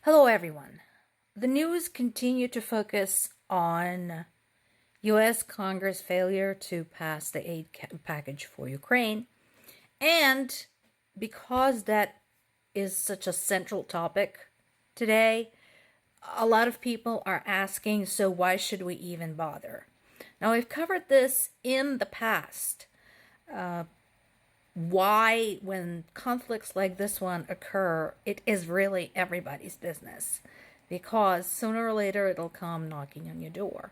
Hello, everyone. The news continue to focus on U.S. Congress failure to pass the aid package for Ukraine. And because that is such a central topic today, a lot of people are asking, so why should we even bother? Now, I've covered this in the past. Why, when conflicts like this one occur, it is really everybody's business, because sooner or later it'll come knocking on your door.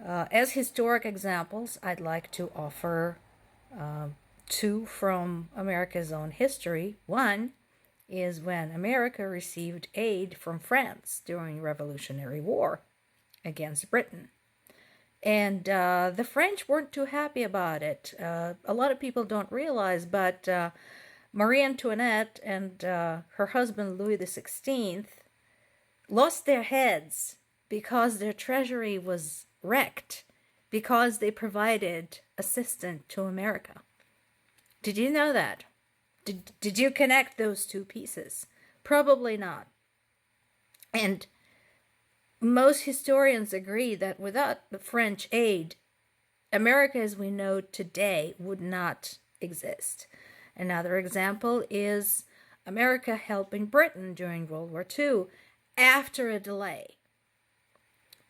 As historic examples, I'd like to offer two from America's own history. One is when America received aid from France during the Revolutionary War against Britain. And the French weren't too happy about it. A lot of people don't realize, but Marie Antoinette and her husband Louis XVI lost their heads because their treasury was wrecked, because they provided assistance to America. Did you know that? Did you connect those two pieces? Probably not. And most historians agree that without the French aid, America as we know today would not exist. Another example is America helping Britain during World War II after a delay.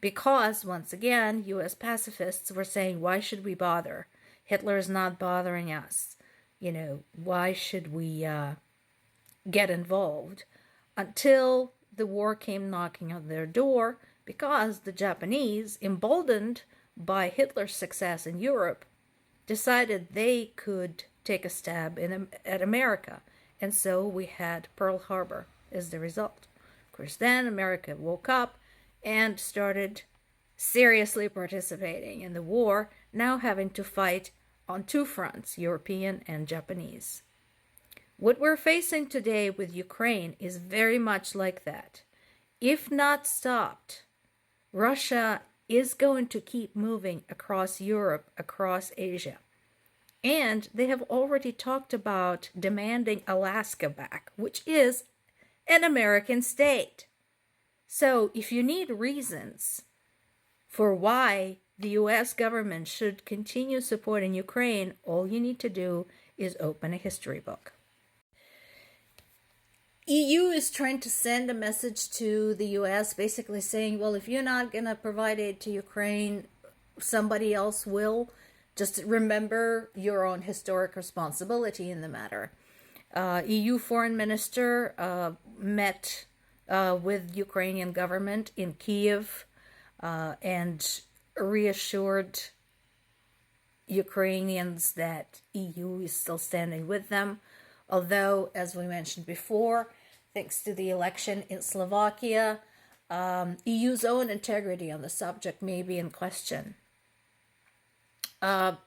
Because, once again, U.S. pacifists were saying, why should we bother? Hitler is not bothering us. Why should we get involved? Until the war came knocking on their door, because the Japanese, emboldened by Hitler's success in Europe, decided they could take a stab at America. And so we had Pearl Harbor as the result. Of course, then America woke up and started seriously participating in the war, now having to fight on two fronts, European and Japanese. What we're facing today with Ukraine is very much like that. If not stopped, Russia is going to keep moving across Europe, across Asia. And they have already talked about demanding Alaska back, which is an American state. So if you need reasons for why the U.S. government should continue supporting Ukraine, all you need to do is open a history book. EU is trying to send a message to the US basically saying, well, if you're not going to provide aid to Ukraine, somebody else will. Just remember your own historic responsibility in the matter. EU foreign minister met with Ukrainian government in Kiev and reassured Ukrainians that EU is still standing with them. Although, as we mentioned before, thanks to the election in Slovakia, EU's own integrity on the subject may be in question. That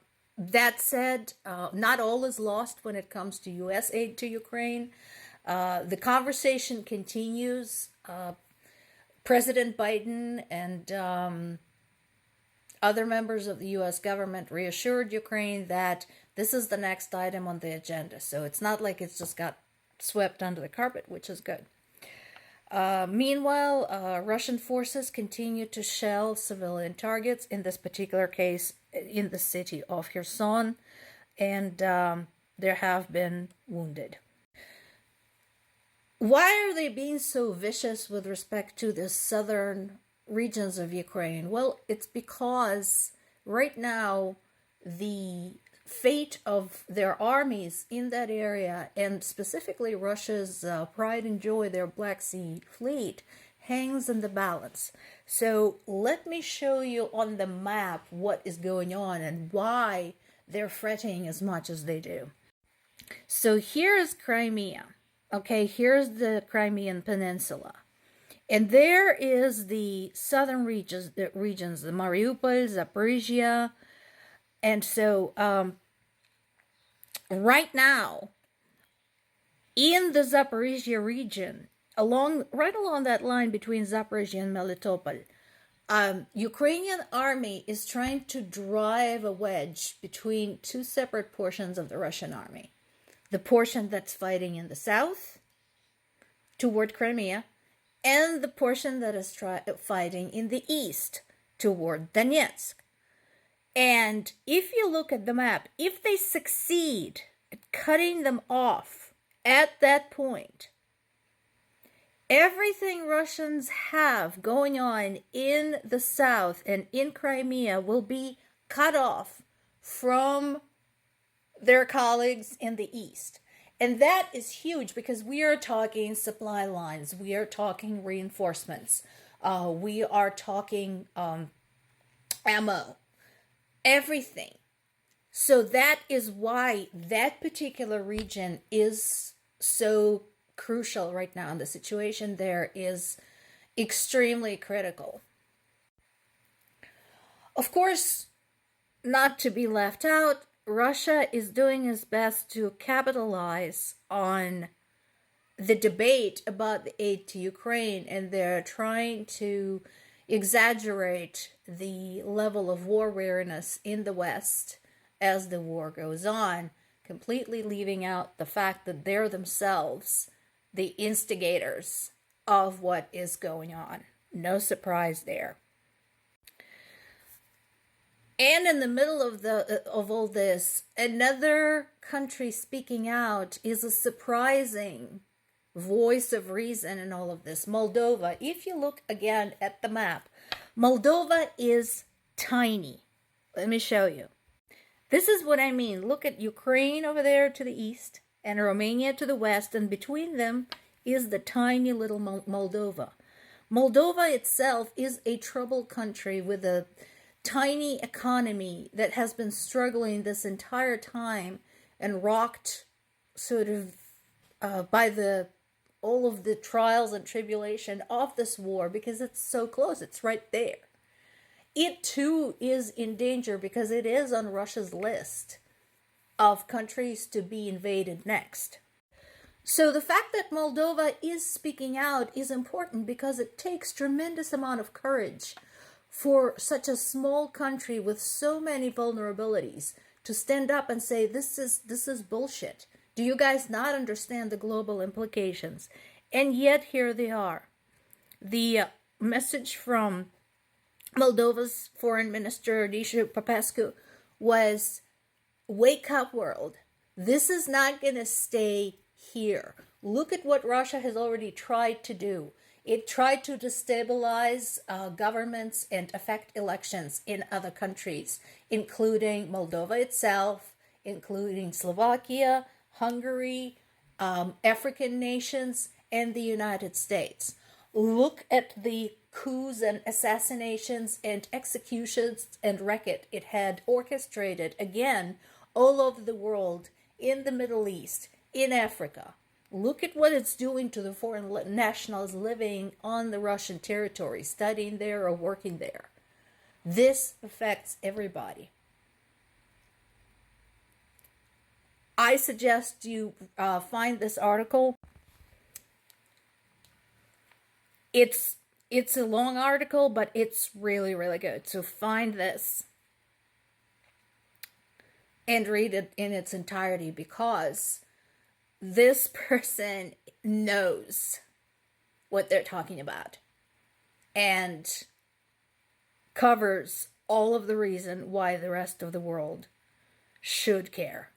said, not all is lost when it comes to U.S. aid to Ukraine. The conversation continues. President Biden and other members of the U.S. government reassured Ukraine that this is the next item on the agenda. So it's not like it's just got swept under the carpet, which is good. Meanwhile, Russian forces continue to shell civilian targets, in this particular case in the city of Kherson, and there have been wounded. Why are they being so vicious with respect to the southern regions of Ukraine? Well, it's because right now the fate of their armies in that area, and specifically Russia's pride and joy, their Black Sea fleet, hangs in the balance. So let me show you on the map what is going on and why they're fretting as much as they do. So here's Crimea. Okay, here's the Crimean Peninsula. And there is the southern regions, the Mariupol, Zaporizhia. And so right now, in the Zaporizhia region, right along that line between Zaporizhia and Melitopol, Ukrainian army is trying to drive a wedge between two separate portions of the Russian army. The portion that's fighting in the south toward Crimea, and the portion that is fighting in the east toward Donetsk. And if you look at the map, if they succeed at cutting them off at that point, everything Russians have going on in the south and in Crimea will be cut off from their colleagues in the east. And that is huge because we are talking supply lines, we are talking reinforcements, we are talking ammo, everything. So that is why that particular region is so crucial right now. And the situation there is extremely critical. Of course, not to be left out, Russia is doing its best to capitalize on the debate about the aid to Ukraine, and they're trying to exaggerate the level of war weariness in the West as the war goes on, completely leaving out the fact that they're themselves the instigators of what is going on. No surprise there. And in the middle of all this, another country speaking out is a surprising voice of reason in all of this. Moldova. If you look again at the map, Moldova is tiny. Let me show you. This is what I mean. Look at Ukraine over there to the east and Romania to the west, and between them is the tiny little Moldova. Moldova itself is a troubled country with a tiny economy that has been struggling this entire time and rocked sort of by all of the trials and tribulation of this war because it's so close. It's right there. It too is in danger because it is on Russia's list of countries to be invaded next. So the fact that Moldova is speaking out is important because it takes tremendous amount of courage for such a small country with so many vulnerabilities to stand up and say, this is bullshit. Do you guys not understand the global implications? And yet here they are. The message from Moldova's foreign minister, Dimitru Popescu, was, wake up world. This is not going to stay here. Look at what Russia has already tried to do. It tried to destabilize governments and affect elections in other countries, including Moldova itself, including Slovakia, Hungary, African nations, and the United States. Look at the coups and assassinations and executions and racket it had orchestrated, again, all over the world, in the Middle East, in Africa. Look at what it's doing to the foreign nationals living on the Russian territory, studying there or working there. This affects everybody. I suggest you find this article. It's a long article, but it's really, really good. So find this and read it in its entirety because this person knows what they're talking about and covers all of the reason why the rest of the world should care.